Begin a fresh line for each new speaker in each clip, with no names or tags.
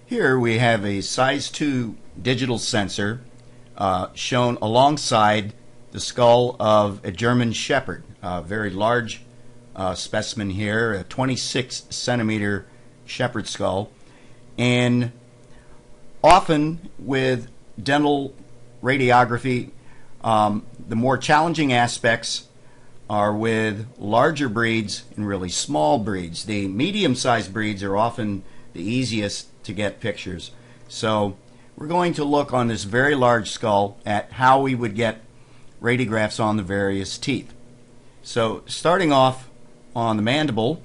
Here we have a size 2 digital sensor shown alongside the skull of a German Shepherd, a very large specimen here, a 26 centimeter shepherd skull. And often with dental radiography, the more challenging aspects are with larger breeds and really small breeds. The medium-sized breeds are often the easiest to get pictures. So we're going to look on this very large skull at how we would get radiographs on the various teeth. So starting off on the mandible,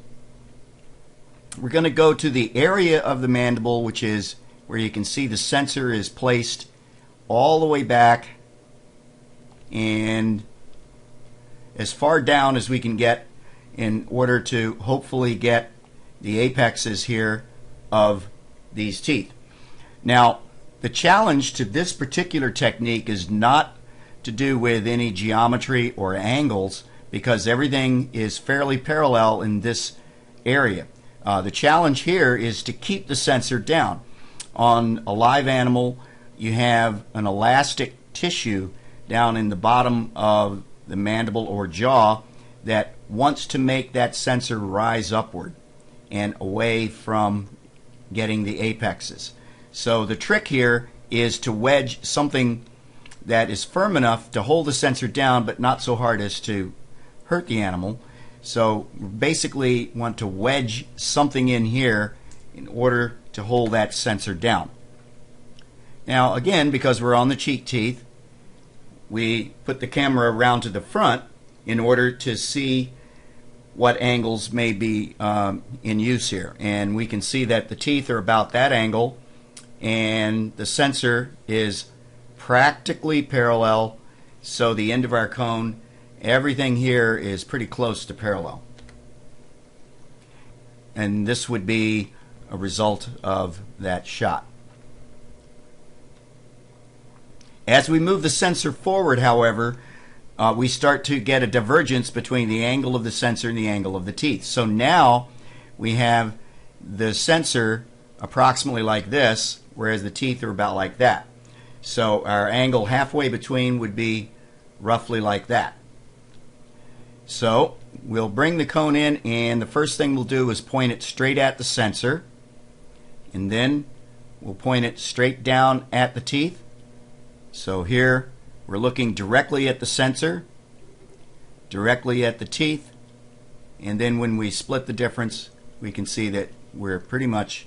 we're going to go to the area of the mandible which is where you can see the sensor is placed all the way back and as far down as we can get in order to hopefully get the apexes here of these teeth. Now, the challenge to this particular technique is not to do with any geometry or angles because everything is fairly parallel in this area. The challenge here is to keep the sensor down. On a live animal, you have an elastic tissue down in the bottom of the mandible or jaw that wants to make that sensor rise upward and away from getting the apexes. So the trick here is to wedge something that is firm enough to hold the sensor down but not so hard as to hurt the animal. So basically want to wedge something in here in order to hold that sensor down. Now again, because we're on the cheek teeth, we put the camera around to the front in order to see what angles may be in use here. And we can see that the teeth are about that angle and the sensor is practically parallel, so the end of our cone, everything here is pretty close to parallel. And this would be a result of that shot. As we move the sensor forward, however, we start to get a divergence between the angle of the sensor and the angle of the teeth. So now we have the sensor approximately like this, whereas the teeth are about like that. So our angle halfway between would be roughly like that. So we'll bring the cone in, and the first thing we'll do is point it straight at the sensor, and then we'll point it straight down at the teeth. So here we're looking directly at the sensor, directly at the teeth, and then when we split the difference, we can see that we're pretty much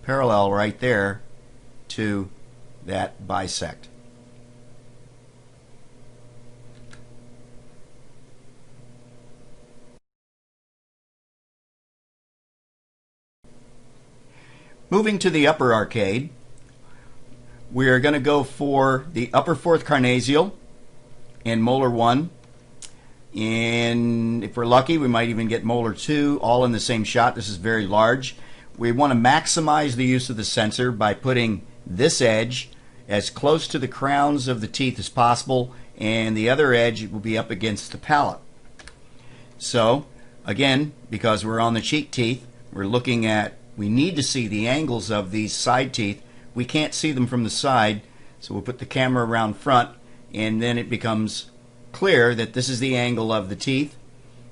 parallel right there to that bisect. Moving to the upper arcade, we are going to go for the upper fourth carnasial and molar 1, and if we're lucky we might even get molar 2 all in the same shot. This is very large. We want to maximize the use of the sensor by putting this edge as close to the crowns of the teeth as possible, and the other edge will be up against the palate. So again, because we're on the cheek teeth, we're looking at, we need to see the angles of these side teeth. We can't see them from the side, so we'll put the camera around front, and then it becomes clear that this is the angle of the teeth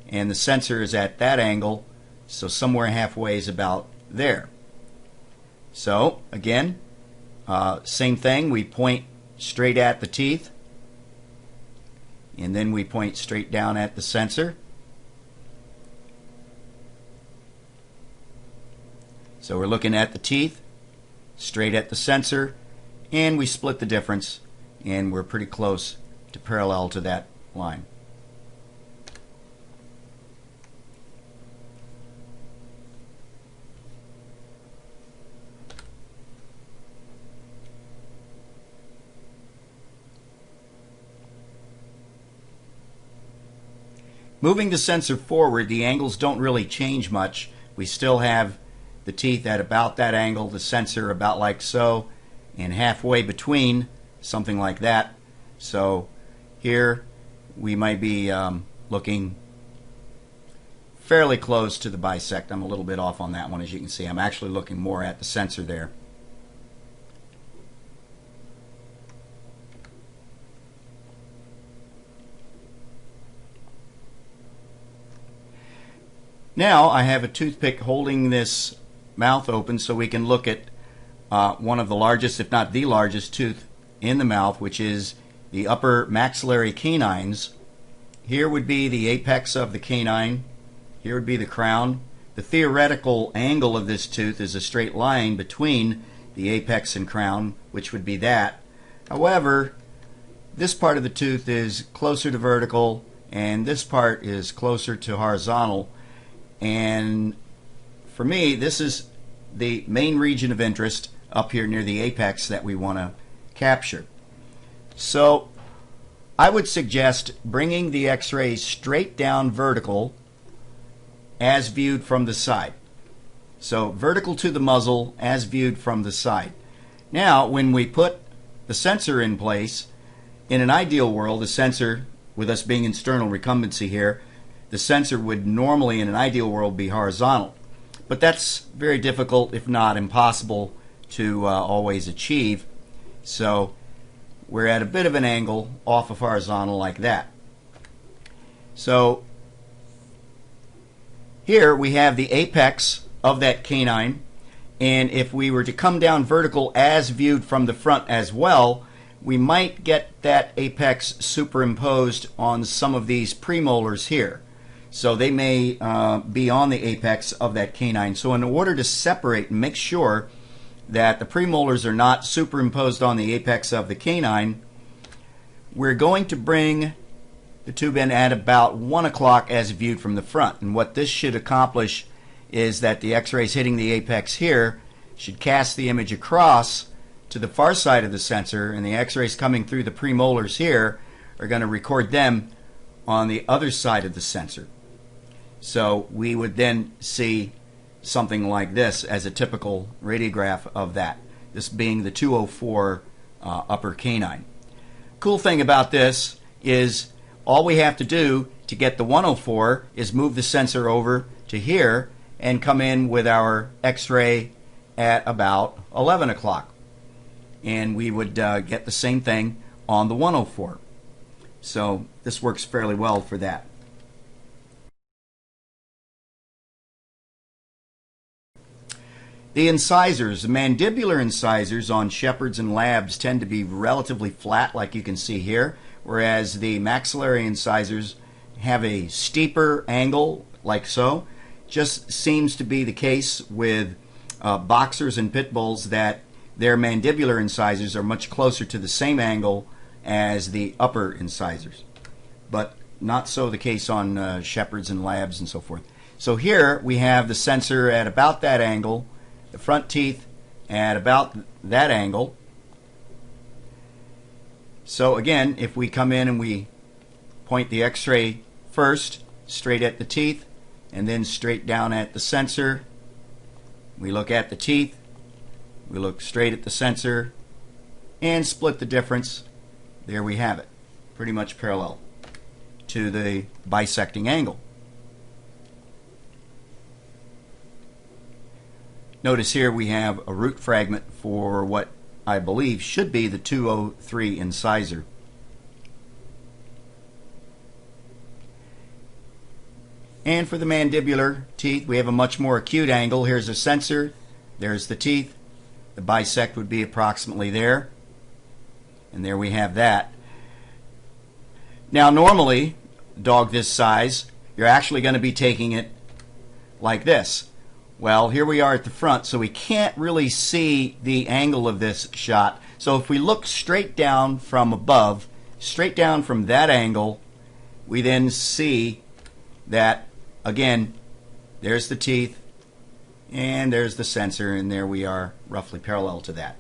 and the sensor is at that angle, so somewhere halfway is about there. So again, same thing, we point straight at the teeth and then we point straight down at the sensor. So we're looking at the teeth, straight at the sensor, and we split the difference, and we're pretty close to parallel to that line. Moving the sensor forward, the angles don't really change much. We still have the teeth at about that angle, the sensor about like so, and halfway between, something like that. So here we might be looking fairly close to the bisect. I'm a little bit off on that one, as you can see. I'm actually looking more at the sensor there. Now I have a toothpick holding this mouth open so we can look at one of the largest, if not the largest, tooth in the mouth, which is the upper maxillary canines. Here would be the apex of the canine. Here would be the crown. The theoretical angle of this tooth is a straight line between the apex and crown, which would be that. However, this part of the tooth is closer to vertical and this part is closer to horizontal. And for me, this is the main region of interest up here near the apex that we want to capture. So I would suggest bringing the x-ray straight down vertical as viewed from the side. So vertical to the muzzle as viewed from the side. Now when we put the sensor in place, in an ideal world, the sensor, with us being in sternal recumbency here, the sensor would normally in an ideal world be horizontal. But that's very difficult, if not impossible, to always achieve. So we're at a bit of an angle off of horizontal like that. So here we have the apex of that canine, and if we were to come down vertical as viewed from the front as well, we might get that apex superimposed on some of these premolars here. So they may be on the apex of that canine. So in order to separate and make sure that the premolars are not superimposed on the apex of the canine, we're going to bring the tube in at about 1 o'clock as viewed from the front. And what this should accomplish is that the x-rays hitting the apex here should cast the image across to the far side of the sensor, and the x-rays coming through the premolars here are going to record them on the other side of the sensor. So we would then see something like this as a typical radiograph of that, this being the 204 upper canine. Cool thing about this is all we have to do to get the 104 is move the sensor over to here and come in with our x-ray at about 11 o'clock. And we would get the same thing on the 104. So this works fairly well for that. The incisors, the mandibular incisors on shepherds and labs tend to be relatively flat, like you can see here, whereas the maxillary incisors have a steeper angle, like so. Just seems to be the case with boxers and pit bulls that their mandibular incisors are much closer to the same angle as the upper incisors, but not so the case on shepherds and labs and so forth. So here we have the sensor at about that angle, the front teeth at about that angle. So again, if we come in and we point the x-ray first straight at the teeth and then straight down at the sensor, we look at the teeth, we look straight at the sensor and split the difference. There we have it, pretty much parallel to the bisecting angle. Notice here we have a root fragment for what I believe should be the 203 incisor. And for the mandibular teeth, we have a much more acute angle. Here's a sensor, there's the teeth. The bisect would be approximately there. And there we have that. Now normally, dog this size, you're actually going to be taking it like this. Well, here we are at the front, so we can't really see the angle of this shot. So if we look straight down from above, straight down from that angle, we then see that, again, there's the teeth, and there's the sensor, and there we are roughly parallel to that.